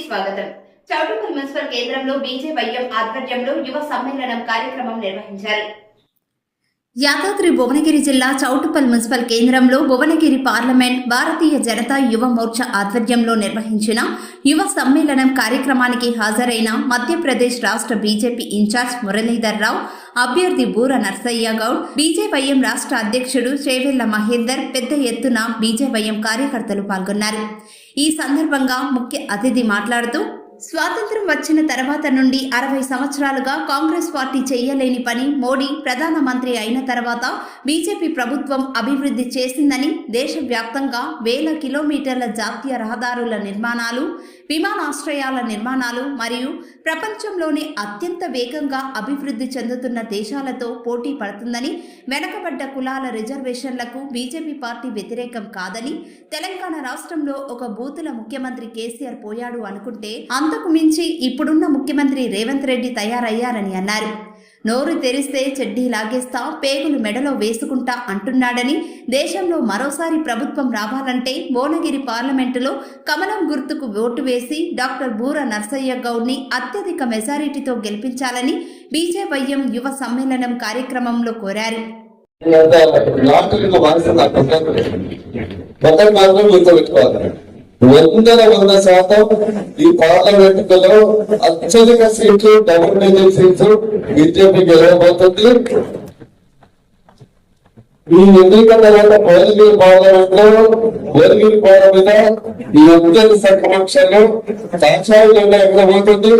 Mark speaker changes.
Speaker 1: స్వాగతం. చౌటుప్పల్ మున్సిపల్ కేంద్రంలో బీజేవైఎం ఆధ్వర్యంలో యువ సమ్మేళనం కార్యక్రమం నిర్వహించారు. యాదాద్రి భువనగిరి జిల్లా చౌటుప్పల్ మున్సిపల్ కేంద్రంలో భువనగిరి పార్లమెంట్ భారతీయ జనతా యువ మోర్చా ఆధ్వర్యంలో నిర్వహించిన యువ సమ్మేళనం కార్యక్రమానికి హాజరైన మధ్యప్రదేశ్ రాష్ట్ర బీజేపీ ఇన్ఛార్జ్ మురళీధర్ రావు, అభ్యర్థి బూర నర్సయ్య గౌడ్, బీజేవైఎం రాష్ట్ర అధ్యక్షుడు చేవెళ్ల మహేందర్ పెద్ద ఎత్తున బీజేవైఎం కార్యకర్తలు పాల్గొన్నారు. ఈ సందర్భంగా ముఖ్య అతిథి మాట్లాడుతూ, స్వాతంత్ర్యం వచ్చిన తర్వాత నుండి 60 సంవత్సరాలుగా కాంగ్రెస్ పార్టీ చేయలేని పని మోడీ ప్రధానమంత్రి అయిన తర్వాత బీజేపీ ప్రభుత్వం అభివృద్ధి చేసిందని, దేశవ్యాప్తంగా వేల కిలోమీటర్ల జాతీయ రహదారుల నిర్మాణాలు, విమానాశ్రయాల నిర్మాణాలు మరియు ప్రపంచంలోనే అత్యంత వేగంగా అభివృద్ధి చెందుతున్న దేశాలతో పోటీ పడుతుందని, వెనకబడ్డ కులాల రిజర్వేషన్లకు బీజేపీ పార్టీ వ్యతిరేకం కాదని, తెలంగాణ రాష్ట్రంలో ఒక బూతుల ముఖ్యమంత్రి కేసీఆర్ పోయాడు అనుకుంటే అంతకు మించి ఇప్పుడున్న ముఖ్యమంత్రి రేవంత్ రెడ్డి తయారయ్యారని అన్నారు. నోరు తెరిస్తే చెడ్డీ లాగేస్తా, పేగులు మెడలో వేసుకుంటా అంటున్నాడని, దేశంలో మరోసారి ప్రభుత్వం రావాలంటే భువనగిరి పార్లమెంటులో కమలం గుర్తుకు ఓటు వేసి డాక్టర్ బూర నర్సయ్య గౌడ్ని అత్యధిక మెజారిటీతో గెలిపించాలని బీజేవైఎం యువ సమ్మేళనం కార్యక్రమంలో కోరారు.
Speaker 2: వందల 100% ఈ పార్లమెంట్ లో అత్యధిక సీట్లు, డబుల్ డిజిట్ సీట్లు బీజేపీ గెలవబోతుంది. ఈ ఎన్నికల తర్వాత భువనగిరి పార్లమెంట్ లో భువనగిరి కోడ మీద ఈ అత్యధిక సంఖ్యలో సాక్షాత్గా ఎగరబోతుంది.